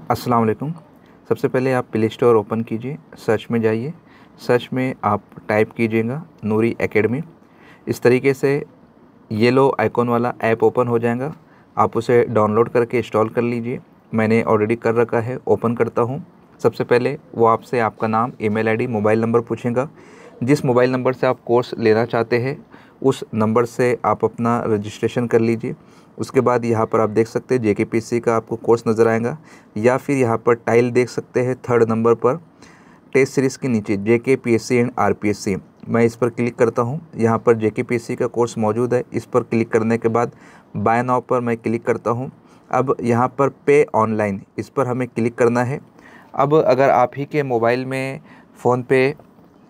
अस्सलाम वालेकुम। सबसे पहले आप प्ले स्टोर ओपन कीजिए, सर्च में जाइए। सर्च में आप टाइप कीजिएगा नूरी एकेडमी। इस तरीके से येलो आइकॉन वाला ऐप ओपन हो जाएगा। आप उसे डाउनलोड करके इंस्टॉल कर लीजिए। मैंने ऑलरेडी कर रखा है, ओपन करता हूँ। सबसे पहले वो आपसे आपका नाम, ईमेल आईडी, मोबाइल नंबर पूछेगा। जिस मोबाइल नंबर से आप कोर्स लेना चाहते हैं उस नंबर से आप अपना रजिस्ट्रेशन कर लीजिए। उसके बाद यहाँ पर आप देख सकते हैं जेकेपीएससी का आपको कोर्स नज़र आएगा, या फिर यहाँ पर टाइल देख सकते हैं थर्ड नंबर पर टेस्ट सीरीज़ के नीचे जेकेपीएससी एंड आरपीएससी। मैं इस पर क्लिक करता हूँ। यहाँ पर जेकेपीएससी का कोर्स मौजूद है। इस पर क्लिक करने के बाद बाय नाउ पर मैं क्लिक करता हूँ। अब यहाँ पर पे ऑनलाइन, इस पर हमें क्लिक करना है। अब अगर आप ही के मोबाइल में फ़ोन पे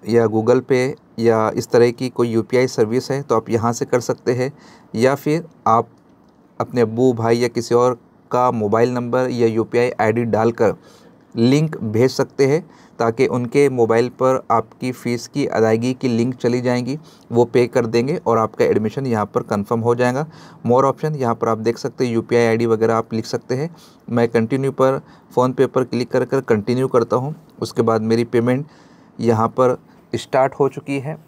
या गूगल पे या इस तरह की कोई यूपीआई सर्विस है तो आप यहाँ से कर सकते हैं, या फिर आप अपने अब्बू, भाई या किसी और का मोबाइल नंबर या यूपीआई आईडी डालकर लिंक भेज सकते हैं, ताकि उनके मोबाइल पर आपकी फ़ीस की अदायगी की लिंक चली जाएंगी। वो पे कर देंगे और आपका एडमिशन यहाँ पर कंफर्म हो जाएगा। मोर ऑप्शन यहाँ पर आप देख सकते हैं, यूपीआई आईडी वगैरह आप लिख सकते हैं। मैं कंटिन्यू पर फ़ोन पे पर क्लिक कर कर कंटिन्यू करता हूँ। उसके बाद मेरी पेमेंट यहाँ पर स्टार्ट हो चुकी है।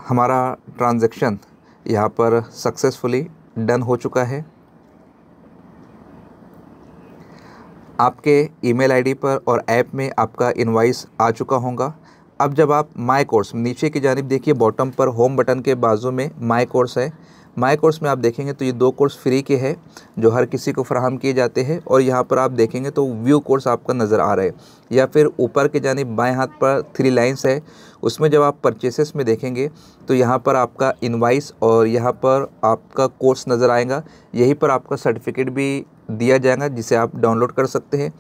हमारा ट्रांज़ैक्शन यहाँ पर सक्सेसफुली डन हो चुका है। आपके ईमेल आईडी पर और ऐप में आपका इनवॉइस आ चुका होगा। अब जब आप माय कोर्स नीचे की जानिब देखिए, बॉटम पर होम बटन के बाजू में माय कोर्स है। माय कोर्स में आप देखेंगे तो ये 2 कोर्स फ्री के हैं जो हर किसी को फराहम किए जाते हैं, और यहाँ पर आप देखेंगे तो व्यू कोर्स आपका नज़र आ रहा है। या फिर ऊपर के जानिब बाएं हाथ पर 3 लाइन्स है, उसमें जब आप परचेसेस में देखेंगे तो यहाँ पर आपका इनवॉइस और यहाँ पर आपका कोर्स नज़र आएगा। यहीं पर आपका सर्टिफिकेट भी दिया जाएगा जिसे आप डाउनलोड कर सकते हैं।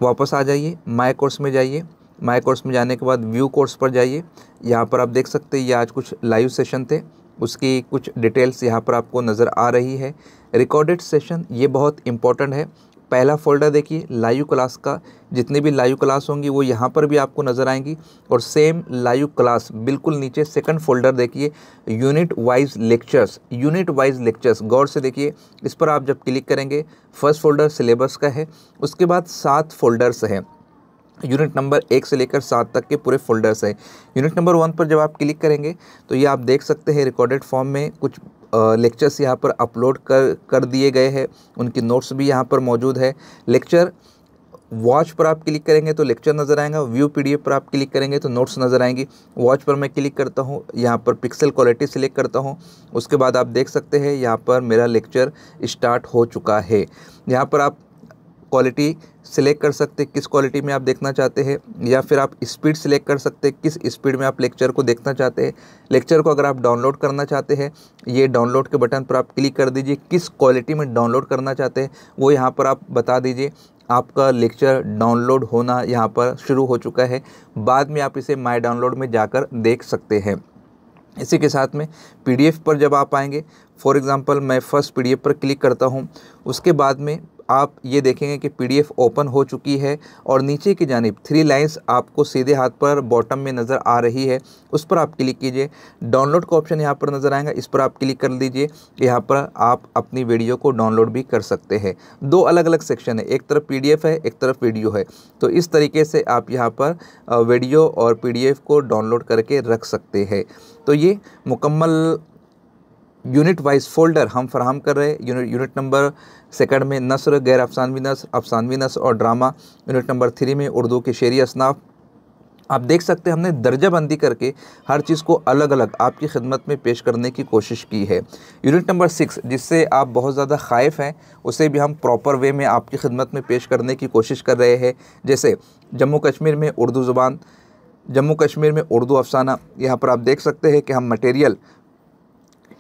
वापस आ जाइए, माय कोर्स में जाइए। माय कोर्स में जाने के बाद व्यू कोर्स पर जाइए। यहाँ पर आप देख सकते हैं ये आज कुछ लाइव सेशन थे, उसकी कुछ डिटेल्स यहाँ पर आपको नज़र आ रही है। रिकॉर्डेड सेशन ये बहुत इंपॉर्टेंट है। पहला फोल्डर देखिए लाइव क्लास का, जितनी भी लाइव क्लास होंगी वो यहाँ पर भी आपको नज़र आएंगी, और सेम लाइव क्लास बिल्कुल नीचे सेकंड फोल्डर देखिए unit wise lectures. Unit wise lectures गौर से देखिए, इस पर आप जब क्लिक करेंगे फर्स्ट फोल्डर सिलेबस का है, उसके बाद 7 फोल्डर्स हैं। यूनिट नंबर 1 से लेकर 7 तक के पूरे फोल्डर्स हैं। यूनिट नंबर 1 पर जब आप क्लिक करेंगे तो ये आप देख सकते हैं रिकॉर्डेड फॉर्म में कुछ लेक्चर्स यहाँ पर अपलोड कर दिए गए हैं। उनकी नोट्स भी यहाँ पर मौजूद है। लेक्चर वॉच पर आप क्लिक करेंगे तो लेक्चर नज़र आएगा। व्यू पीडीएफ पर आप क्लिक करेंगे तो नोट्स नज़र आएंगी। वॉच पर मैं क्लिक करता हूँ, यहाँ पर पिक्सल क्वालिटी सिलेक्ट करता हूँ। उसके बाद आप देख सकते हैं यहाँ पर मेरा लेक्चर स्टार्ट हो चुका है। यहाँ पर आप क्वालिटी सिलेक्ट कर सकते हैं, किस क्वालिटी में आप देखना चाहते हैं, या फिर आप स्पीड सिलेक्ट कर सकते हैं, किस स्पीड में आप लेक्चर को देखना चाहते हैं। लेक्चर को अगर आप डाउनलोड करना चाहते हैं, ये डाउनलोड के बटन पर आप क्लिक कर दीजिए। किस क्वालिटी में डाउनलोड करना चाहते हैं वो यहाँ पर आप बता दीजिए। आपका लेक्चर डाउनलोड होना यहाँ पर शुरू हो चुका है। बाद में आप इसे माय डाउनलोड में जाकर देख सकते हैं। इसी के साथ में पीडीएफ पर जब आप आएंगे, फॉर एग्ज़ाम्पल मैं फ़र्स्ट पीडीएफ पर क्लिक करता हूँ, उसके बाद में आप ये देखेंगे कि पीडीएफ ओपन हो चुकी है, और नीचे की जानिब 3 लाइंस आपको सीधे हाथ पर बॉटम में नज़र आ रही है। उस पर आप क्लिक कीजिए। डाउनलोड का ऑप्शन यहाँ पर नज़र आएगा, इस पर आप क्लिक कर दीजिए। यहाँ पर आप अपनी वीडियो को डाउनलोड भी कर सकते हैं। 2 अलग अलग सेक्शन है, एक तरफ पीडीएफ है, एक तरफ वीडियो है। तो इस तरीके से आप यहाँ पर वीडियो और पीडीएफ को डाउनलोड करके रख सकते हैं। तो ये मुकम्मल यूनिट वाइज फ़ोल्डर हम फराहम कर रहे हैं। यूनिट नंबर 2 में नस्र, गैर अफसानवी नस्र, अफसानवी नस्र और ड्रामा। यूनिट नंबर 3 में उर्दू के शेरी असनाफ। आप देख सकते हैं हमने दर्जाबंदी करके हर चीज़ को अलग अलग आपकी खिदमत में पेश करने की कोशिश की है। यूनिट नंबर 6 जिससे आप बहुत ज़्यादा ख़ाइफ़ हैं, उसे भी हम प्रॉपर वे में आपकी खिदमत में पेश करने की कोशिश कर रहे हैं। जैसे जम्मू कश्मीर में उर्दू ज़ुबान, जम्मू कश्मीर में उर्दू अफसाना। यहाँ पर आप देख सकते हैं कि हम material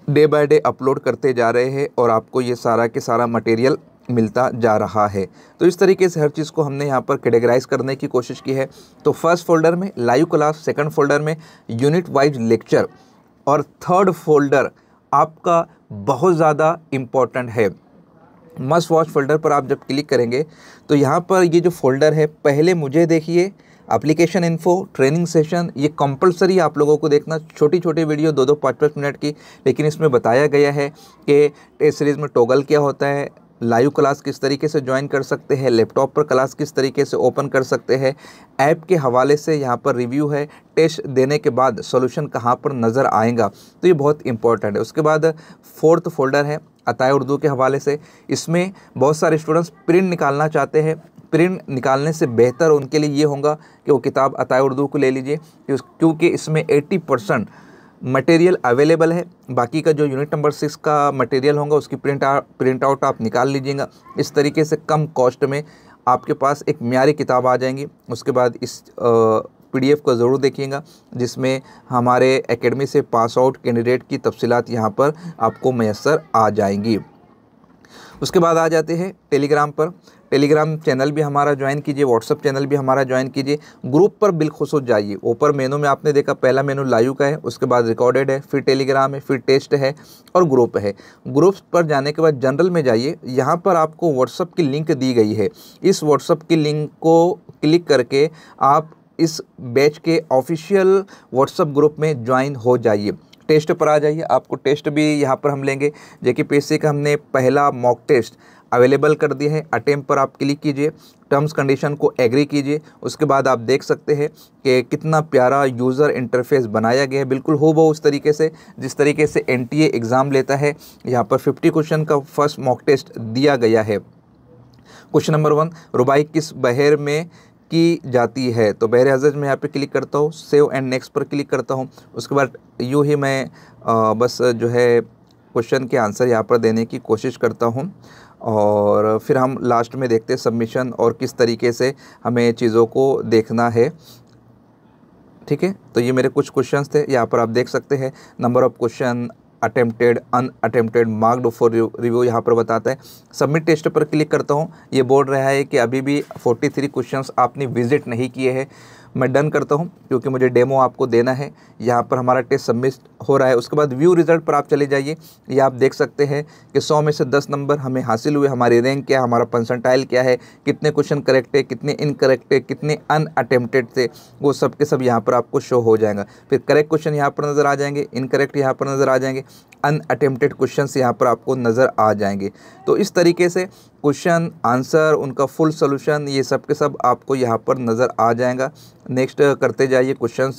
day by day upload करते जा रहे हैं और आपको ये सारा के सारा मटेरियल मिलता जा रहा है। तो इस तरीके से हर चीज़ को हमने यहाँ पर कैटेगराइज करने की कोशिश की है। तो फर्स्ट फोल्डर में लाइव क्लास, सेकंड फोल्डर में यूनिट वाइज लेक्चर, और थर्ड फोल्डर आपका बहुत ज़्यादा इम्पोर्टेंट है। मस्ट वॉच फोल्डर पर आप जब क्लिक करेंगे तो यहाँ पर ये जो फोल्डर है, पहले मुझे देखिए, एप्लीकेशन इन्फो, ट्रेनिंग सेशन, ये कंपलसरी आप लोगों को देखना। छोटी छोटी वीडियो 2-2 5-5 मिनट की, लेकिन इसमें बताया गया है कि टेस्ट सीरीज़ में टॉगल क्या होता है, लाइव क्लास किस तरीके से ज्वाइन कर सकते हैं, लैपटॉप पर क्लास किस तरीके से ओपन कर सकते हैं, ऐप के हवाले से यहाँ पर रिव्यू है, टेस्ट देने के बाद सॉल्यूशन कहाँ पर नज़र आएगा, तो ये बहुत इंपॉर्टेंट है। उसके बाद 4th फोल्डर है अताए उर्दू के हवाले से। इसमें बहुत सारे स्टूडेंट्स प्रिंट निकालना चाहते हैं। प्रिंट निकालने से बेहतर उनके लिए ये होगा कि वो किताब अताए उर्दू को ले लीजिए, क्योंकि इसमें 80% मटेरियल अवेलेबल है। बाकी का जो यूनिट नंबर 6 का मटेरियल होगा उसकी प्रिंट आउट आप निकाल लीजिएगा। इस तरीके से कम कॉस्ट में आपके पास एक म्यारी किताब आ जाएंगी। उसके बाद इस PDF को ज़रूर देखिएगा, जिसमें हमारे एकेडमी से पास आउट कैंडिडेट की तफसीलात यहाँ पर आपको मैसर आ जाएंगी। उसके बाद आ जाते हैं टेलीग्राम पर। टेलीग्राम चैनल भी हमारा ज्वाइन कीजिए, व्हाट्सअप चैनल भी हमारा ज्वाइन कीजिए। ग्रुप पर बिलखुसूस जाइए। ऊपर मेनू में आपने देखा, पहला मेनू लाइव का है, उसके बाद रिकॉर्डेड है, फिर टेलीग्राम है, फिर टेस्ट है और ग्रुप है। ग्रुप्स पर जाने के बाद जनरल में जाइए, यहाँ पर आपको व्हाट्सअप की लिंक दी गई है। इस व्हाट्सअप की लिंक को क्लिक करके आप इस बैच के ऑफिशियल व्हाट्सअप ग्रुप में ज्वाइन हो जाइए। टेस्ट पर आ जाइए, आपको टेस्ट भी यहाँ पर हम लेंगे। JKPSC का हमने पहला मॉक टेस्ट अवेलेबल कर दिया है। अटेम्प्ट पर आप क्लिक कीजिए, टर्म्स कंडीशन को एग्री कीजिए। उसके बाद आप देख सकते हैं कि कितना प्यारा यूज़र इंटरफेस बनाया गया है, बिल्कुल हूबहू उस तरीके से जिस तरीके से NTA एग्ज़ाम लेता है। यहाँ पर 50 क्वेश्चन का फर्स्ट मॉक टेस्ट दिया गया है। क्वेश्चन नंबर 1, रुबाई किस बहर में की जाती है? तो बहर हज़रत में यहाँ पे क्लिक करता हूँ, सेव एंड नेक्स्ट पर क्लिक करता हूँ। उसके बाद यूँ ही मैं बस जो है क्वेश्चन के आंसर यहाँ पर देने की कोशिश करता हूँ, और फिर हम लास्ट में देखते हैं सबमिशन और किस तरीके से हमें चीज़ों को देखना है। ठीक है, तो ये मेरे कुछ क्वेश्चंस थे। यहाँ पर आप देख सकते हैं number of question, attempted, unattempted, marked for review यहाँ पर बताता है। सबमिट टेस्ट पर क्लिक करता हूँ, ये बोल रहा है कि अभी भी 43 क्वेश्चंस आपने विजिट नहीं किए हैं। मैं डन करता हूँ क्योंकि मुझे डेमो आपको देना है। यहाँ पर हमारा टेस्ट सबमिट हो रहा है। उसके बाद व्यू रिज़ल्ट पर आप चले जाइए। ये आप देख सकते हैं कि 100 में से 10 नंबर हमें हासिल हुए। हमारी रैंक क्या है, हमारा परसेंटाइल क्या है, कितने क्वेश्चन करेक्ट है, कितने इनकरेक्ट है, कितने अनअटेम्प्टेड थे, वो सब के सब यहाँ पर आपको शो हो जाएगा। फिर करेक्ट क्वेश्चन यहाँ पर नज़र आ जाएंगे, इनकरेक्ट यहाँ पर नज़र आ जाएंगे, अनअटेम्प्टेड क्वेश्चंस यहाँ पर आपको नज़र आ जाएंगे। तो इस तरीके से क्वेश्चन, आंसर, उनका फुल सोल्यूशन, ये सब के सब आपको यहाँ पर नज़र आ जाएगा। नेक्स्ट करते जाइए, क्वेश्चंस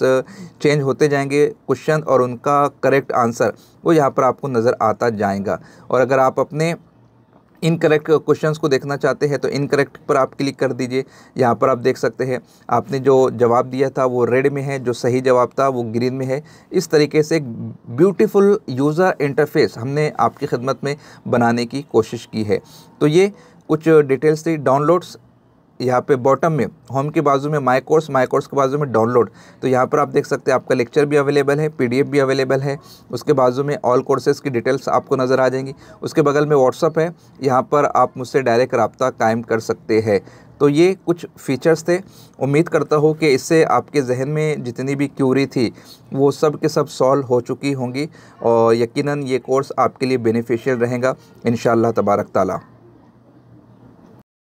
चेंज होते जाएंगे, क्वेश्चन और उनका करेक्ट आंसर वो यहाँ पर आपको नज़र आता जाएगा। और अगर आप अपने इनकरेक्ट क्वेश्चंस को देखना चाहते हैं तो इनकरेक्ट पर आप क्लिक कर दीजिए। यहाँ पर आप देख सकते हैं आपने जो जवाब दिया था वो रेड में है, जो सही जवाब था वो ग्रीन में है। इस तरीके से एक ब्यूटीफुल यूज़र इंटरफेस हमने आपकी खिदमत में बनाने की कोशिश की है। तो ये कुछ डिटेल्स थी। डाउनलोड्स यहाँ पे बॉटम में होम के बाजू में माय कोर्स के बाजू में डाउनलोड, तो यहाँ पर आप देख सकते हैं आपका लेक्चर भी अवेलेबल है, PDF भी अवेलेबल है। उसके बाजू में ऑल कोर्सेज़ की डिटेल्स आपको नज़र आ जाएंगी। उसके बगल में व्हाट्सअप है, यहाँ पर आप मुझसे डायरेक्ट रब्ता कायम कर सकते हैं। तो ये कुछ फ़ीचर्स थे। उम्मीद करता हूँ कि इससे आपके जहन में जितनी भी क्यूरी थी वो सब के सब सॉल्व हो चुकी होंगी, और यकीनन ये कोर्स आपके लिए बेनिफिशियल रहेगा इंशाअल्लाह तबारक ताला।